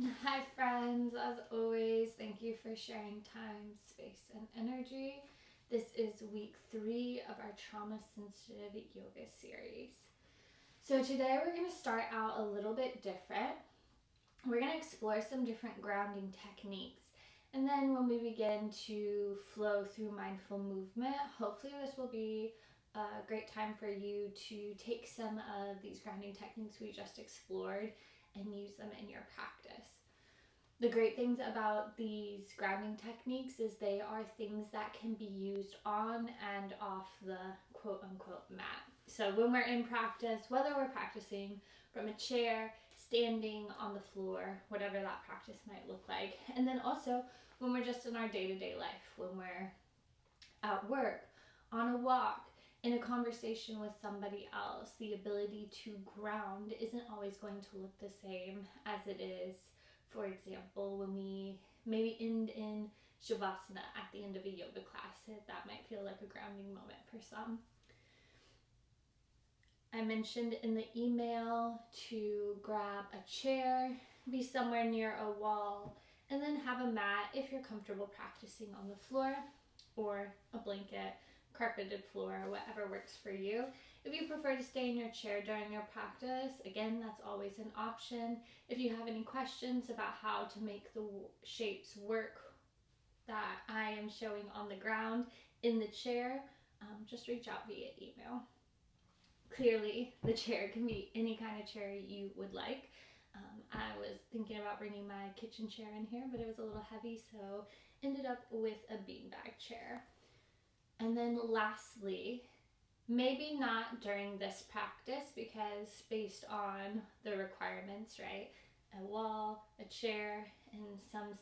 Hi, friends. As always, thank you for sharing time, space, and energy. This is week 3 of our trauma sensitive yoga series. So, today we're going to start out a little bit different. We're going to explore some different grounding techniques. And then, when we begin to flow through mindful movement, hopefully, this will be a great time for you to take some of these grounding techniques we just explored and use them in your practice. The great things about these grounding techniques is they are things that can be used on and off the quote unquote mat. So when we're in practice, whether we're practicing from a chair, standing on the floor, whatever that practice might look like, and then also when we're just in our day-to-day life, when we're at work, on a walk, in a conversation with somebody else, the ability to ground isn't always going to look the same as it is, for example, when we maybe end in Shavasana at the end of a yoga class. That might feel like a grounding moment for some. I mentioned in the email to grab a chair, be somewhere near a wall, and then have a mat if you're comfortable practicing on the floor, or a blanket, carpeted floor, whatever works for you. If you prefer to stay in your chair during your practice, again, that's always an option. If you have any questions about how to make the shapes work that I am showing on the ground in the chair, just reach out via email. Clearly, the chair can be any kind of chair you would like. I was thinking about bringing my kitchen chair in here, but it was a little heavy, so ended up with a beanbag chair. And then lastly, maybe not during this practice because based on the requirements, right? A wall, a chair, and some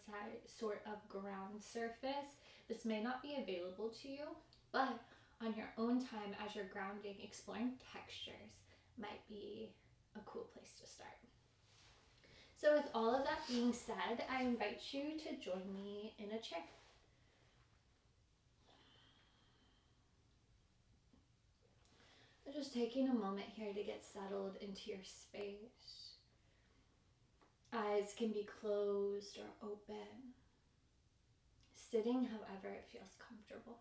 sort of ground surface, this may not be available to you, but on your own time as you're grounding, exploring textures might be a cool place to start. So with all of that being said, I invite you to join me in a chair. Just taking a moment here to get settled into your space. Eyes can be closed or open. Sitting however it feels comfortable.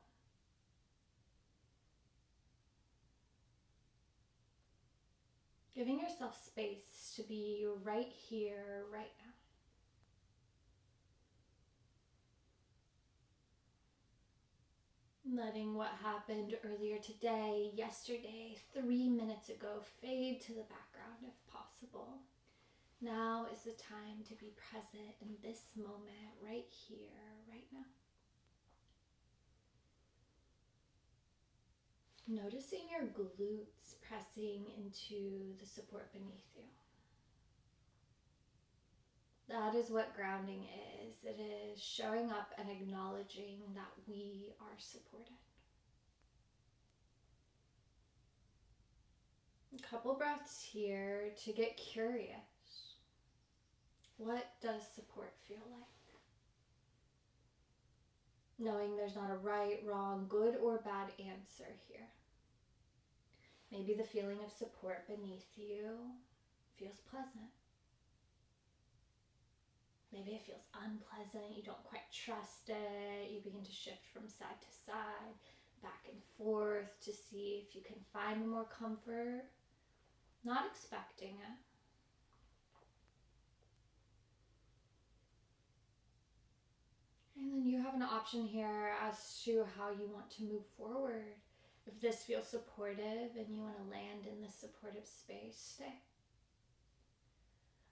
Giving yourself space to be right here, right now. Letting what happened earlier today, yesterday, 3 minutes ago fade to the background if possible. Now is the time to be present in this moment, right here, right now. Noticing your glutes pressing into the support beneath you. That is what grounding is. It is showing up and acknowledging that we are supported. A couple breaths here to get curious. What does support feel like? Knowing there's not a right, wrong, good, or bad answer here. Maybe the feeling of support beneath you feels pleasant. Maybe it feels unpleasant, you don't quite trust it, you begin to shift from side to side, back and forth to see if you can find more comfort, not expecting it. And then you have an option here as to how you want to move forward. If this feels supportive and you want to land in this supportive space, stay.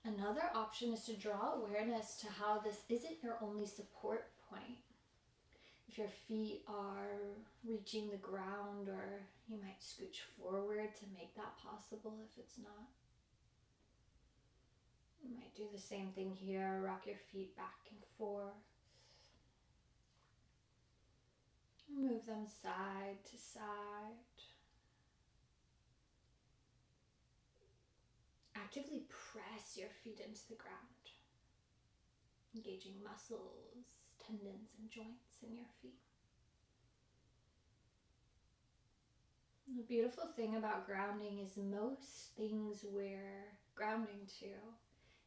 Another option is to draw awareness to how this isn't your only support point. If your feet are reaching the ground, or you might scooch forward to make that possible if it's not. You might do the same thing here, rock your feet back and forth. Move them side to side. Actively press your feet into the ground, engaging muscles, tendons, and joints in your feet. The beautiful thing about grounding is most things we're grounding to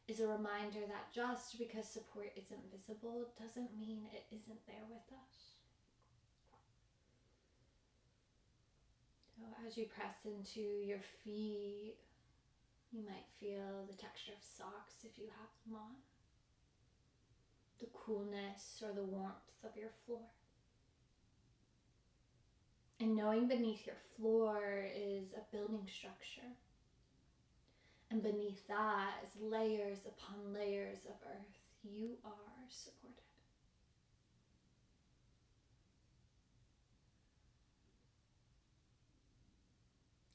is a reminder that just because support isn't visible doesn't mean it isn't there with us. So as you press into your feet, you might feel the texture of socks if you have them on, the coolness or the warmth of your floor. And knowing beneath your floor is a building structure. And beneath that is layers upon layers of earth. You are supported.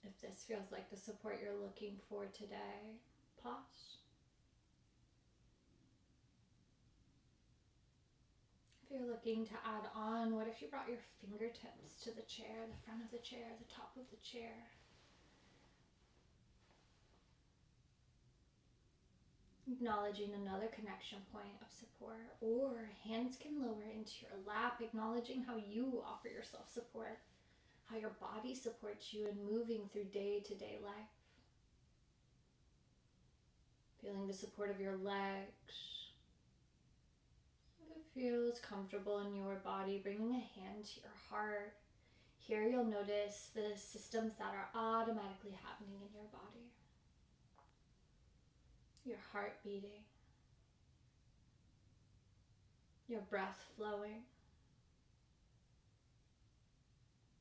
If this feels like the support you're looking for today, pause. If you're looking to add on, what if you brought your fingertips to the chair, the front of the chair, the top of the chair? Acknowledging another connection point of support, or hands can lower into your lap, acknowledging how you offer yourself support, how your body supports you in moving through day-to-day life. Feeling the support of your legs. If it feels comfortable in your body, bringing a hand to your heart. Here you'll notice the systems that are automatically happening in your body. Your heart beating. Your breath flowing.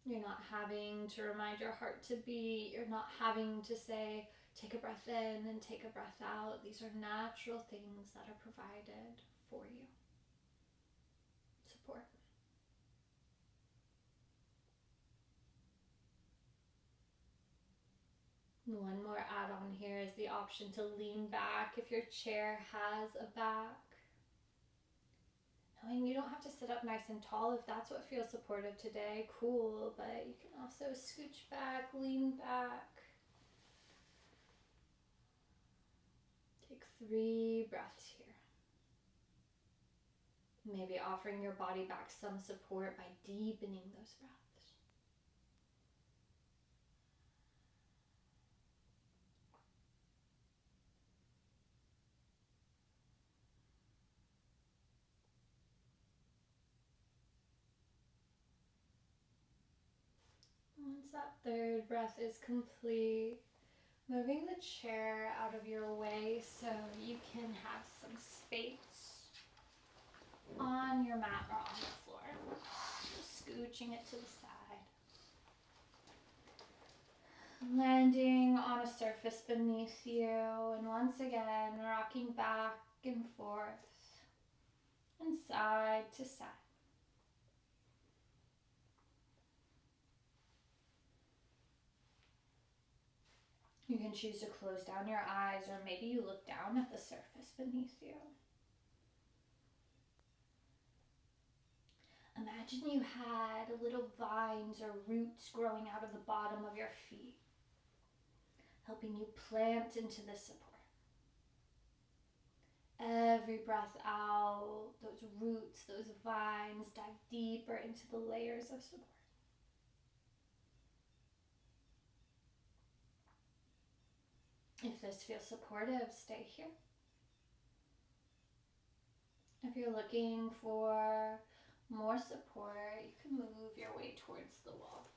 You're not having to remind your heart to beat. You're not having to say, take a breath in and take a breath out. These are natural things that are provided for you. Support. One more add-on here is the option to lean back if your chair has a back. Knowing you don't have to sit up nice and tall if that's what feels supportive today, cool, but you can also scooch back, lean back. Take 3 breaths here. Maybe offering your body back some support by deepening those breaths. Once that 3rd breath is complete, moving the chair out of your way so you can have some space on your mat or on the floor. Just scooching it to the side. Landing on a surface beneath you, and once again rocking back and forth and side to side. You can choose to close down your eyes, or maybe you look down at the surface beneath you. Imagine you had little vines or roots growing out of the bottom of your feet, helping you plant into the support. Every breath out, those roots, those vines dive deeper into the layers of support. If this feels supportive, stay here. If you're looking for more support, you can move your way towards the wall.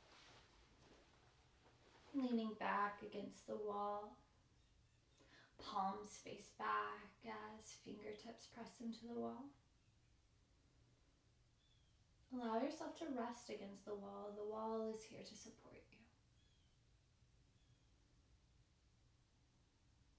Leaning back against the wall. Palms face back as fingertips press into the wall. Allow yourself to rest against the wall. The wall is here to support you.